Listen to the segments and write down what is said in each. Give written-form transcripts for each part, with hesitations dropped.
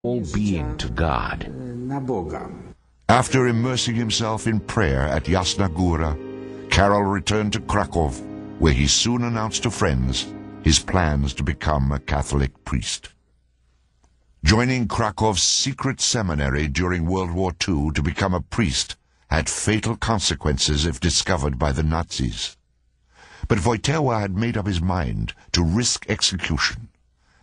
whole being to God. After immersing himself in prayer at Jasna Góra, Karol returned to Krakow, where he soon announced to friends his plans to become a Catholic priest. Joining Krakow's secret seminary during World War II to become a priest had fatal consequences if discovered by the Nazis. But Wojtyła had made up his mind to risk execution,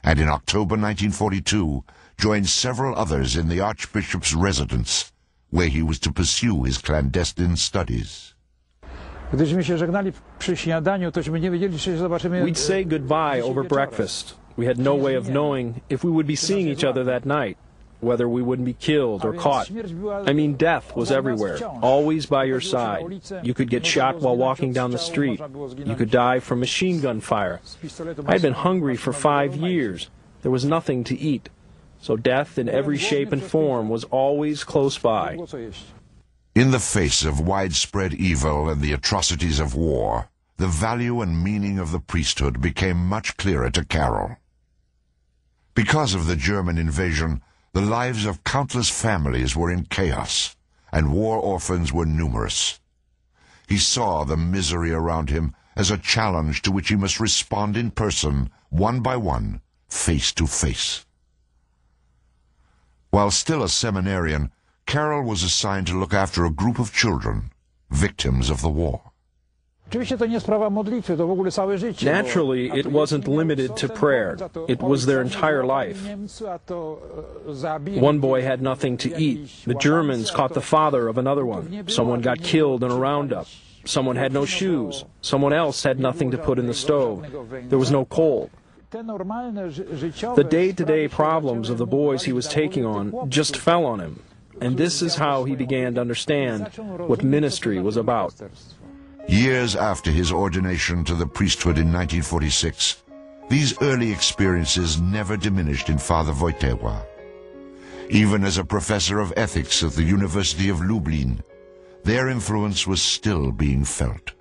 and in October 1942 joined several others in the Archbishop's residence, where he was to pursue his clandestine studies. We'd say goodbye over breakfast. We had no way of knowing if we would be seeing each other that night, whether we wouldn't be killed or caught. I mean, death was everywhere, always by your side. You could get shot while walking down the street. You could die from machine gun fire. I had been hungry for 5 years. There was nothing to eat. So death in every shape and form was always close by. In the face of widespread evil and the atrocities of war, the value and meaning of the priesthood became much clearer to Karol. Because of the German invasion, the lives of countless families were in chaos, and war orphans were numerous. He saw the misery around him as a challenge to which he must respond in person, one by one, face to face. While still a seminarian, Karol was assigned to look after a group of children, victims of the war. Naturally, it wasn't limited to prayer. It was their entire life. One boy had nothing to eat. The Germans caught the father of another one. Someone got killed in a roundup. Someone had no shoes. Someone else had nothing to put in the stove. There was no coal. The day-to-day problems of the boys he was taking on just fell on him. And this is how he began to understand what ministry was about. Years after his ordination to the priesthood in 1946, these early experiences never diminished in Father Wojtyła. Even as a professor of ethics at the University of Lublin, their influence was still being felt.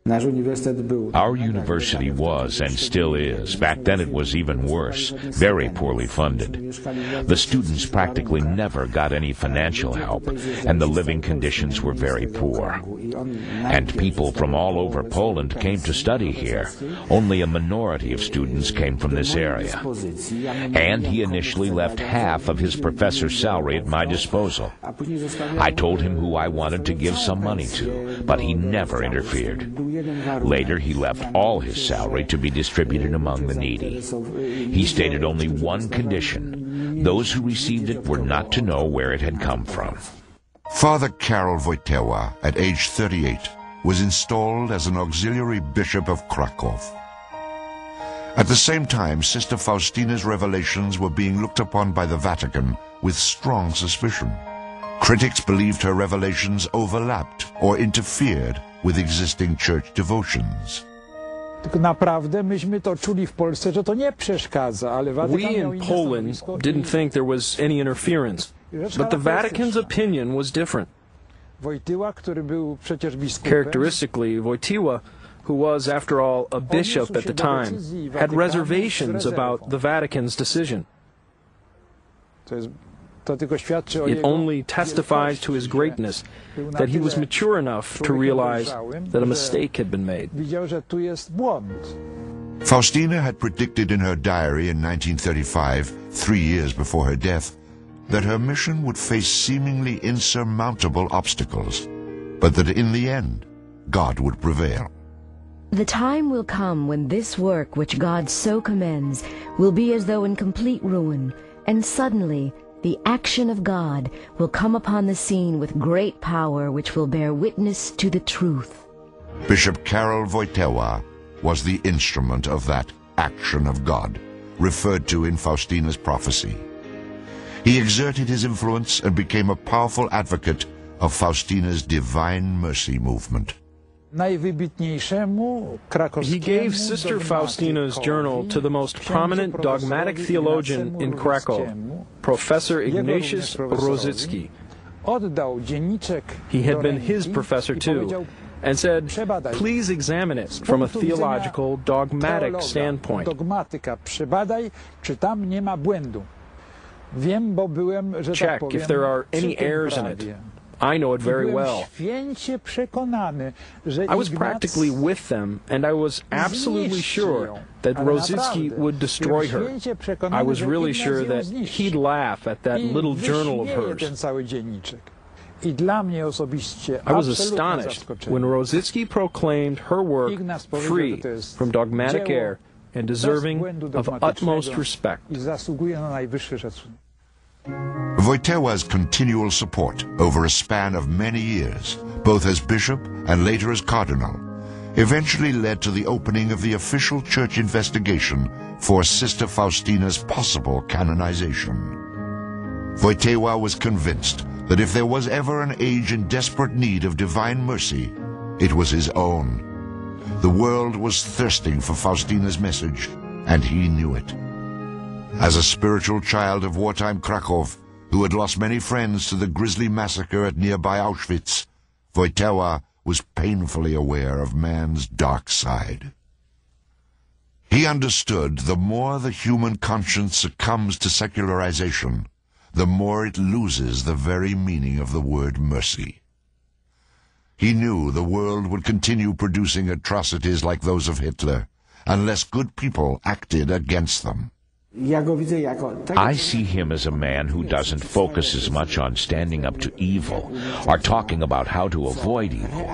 Our university was, and still is, back then it was even worse, very poorly funded. The students practically never got any financial help, and the living conditions were very poor. And people from all over Poland came to study here. Only a minority of students came from this area. And he initially left half of his professor's salary at my disposal. I told him who I wanted to give some money to, but he never interfered. Later, he left all his salary to be distributed among the needy. He stated only one condition: those who received it were not to know where it had come from. Father Karol Wojtyła, at age 38, was installed as an auxiliary bishop of Krakow. At the same time, Sister Faustina's revelations were being looked upon by the Vatican with strong suspicion. Critics believed her revelations overlapped or interfered with existing church devotions. We in Poland didn't think there was any interference, but the Vatican's opinion was different. Characteristically, Wojtyła, who was, after all, a bishop at the time, had reservations about the Vatican's decision. It only testifies to his greatness that he was mature enough to realize that a mistake had been made. Faustina had predicted in her diary in 1935, 3 years before her death, that her mission would face seemingly insurmountable obstacles, but that in the end, God would prevail. The time will come when this work which God so commends will be as though in complete ruin, and suddenly the action of God will come upon the scene with great power which will bear witness to the truth. Bishop Karol Wojtyła was the instrument of that action of God, referred to in Faustina's prophecy. He exerted his influence and became a powerful advocate of Faustina's Divine Mercy movement. He gave Sister Faustina's journal to the most prominent dogmatic theologian in Krakow, Professor Ignatius Rosicki. He had been his professor too, and said, "Please examine it from a theological, dogmatic standpoint." Check if there are any errors in it. I know it very well. I was practically with them, and I was absolutely sure that Rosicki would destroy her. I was really sure that he'd laugh at that little journal of hers. I was astonished when Rosicki proclaimed her work free from dogmatic error and deserving of utmost respect. Wojtyła's continual support over a span of many years, both as bishop and later as cardinal, eventually led to the opening of the official church investigation for Sister Faustina's possible canonization. Wojtyła was convinced that if there was ever an age in desperate need of divine mercy, it was his own. The world was thirsting for Faustina's message, and he knew it. As a spiritual child of wartime Krakow, who had lost many friends to the grisly massacre at nearby Auschwitz, Wojtyła was painfully aware of man's dark side. He understood the more the human conscience succumbs to secularization, the more it loses the very meaning of the word mercy. He knew the world would continue producing atrocities like those of Hitler, unless good people acted against them. I see him as a man who doesn't focus as much on standing up to evil or talking about how to avoid evil,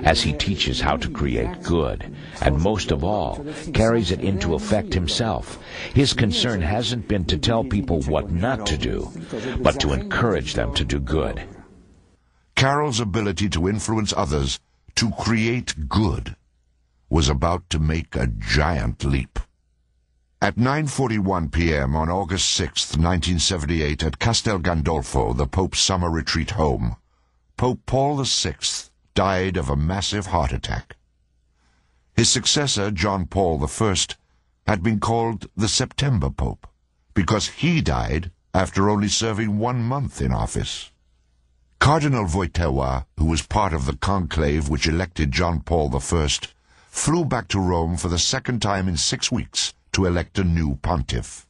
as he teaches how to create good, and most of all, carries it into effect himself. His concern hasn't been to tell people what not to do, but to encourage them to do good. Karol's ability to influence others, to create good, was about to make a giant leap. At 9:41 p.m. on August 6, 1978, at Castel Gandolfo, the Pope's summer retreat home, Pope Paul VI died of a massive heart attack. His successor, John Paul I, had been called the September Pope, because he died after only serving 1 month in office. Cardinal Wojtyła, who was part of the conclave which elected John Paul I, flew back to Rome for the second time in 6 weeks to elect a new pontiff.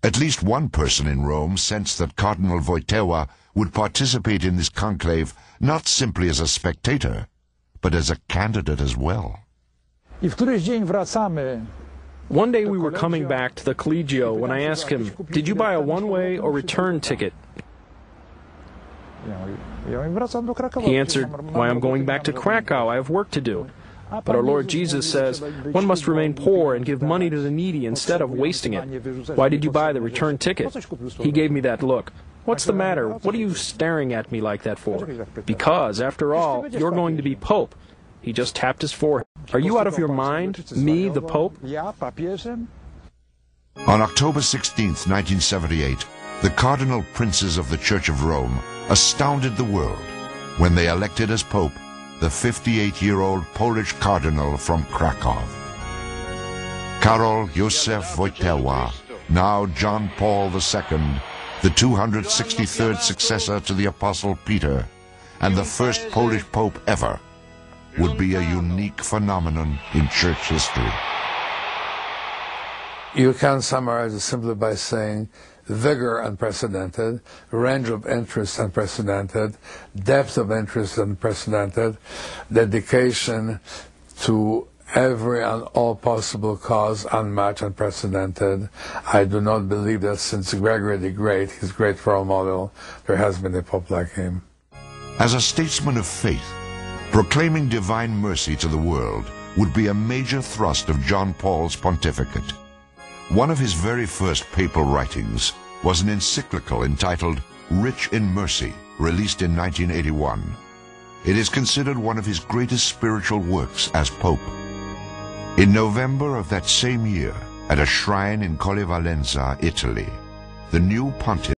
At least one person in Rome sensed that Cardinal Wojtyła would participate in this conclave not simply as a spectator, but as a candidate as well. One day we were coming back to the Collegio when I asked him, "Did you buy a one-way or return ticket?" He answered, "Why, I'm going back to Krakow. I have work to do." But our Lord Jesus says, one must remain poor and give money to the needy instead of wasting it. Why did you buy the return ticket? He gave me that look. What's the matter? What are you staring at me like that for? Because, after all, you're going to be Pope. He just tapped his forehead. Are you out of your mind? Me, the Pope? On October 16, 1978, the cardinal princes of the Church of Rome astounded the world when they elected as Pope the 58-year-old Polish cardinal from Krakow. Karol Józef Wojtyła, now John Paul II, the 263rd successor to the Apostle Peter, and the first Polish Pope ever, would be a unique phenomenon in church history. You can summarize it simply by saying vigor unprecedented, range of interest unprecedented, depth of interest unprecedented, dedication to every and all possible cause unmatched, unprecedented. I do not believe that since Gregory the Great, his great role model, there has been a pope like him. As a statesman of faith, proclaiming divine mercy to the world would be a major thrust of John Paul's pontificate. One of his very first papal writings was an encyclical entitled Rich in Mercy, released in 1981. It is considered one of his greatest spiritual works as Pope. In November of that same year, at a shrine in Colle Valenza, Italy, the new pontiff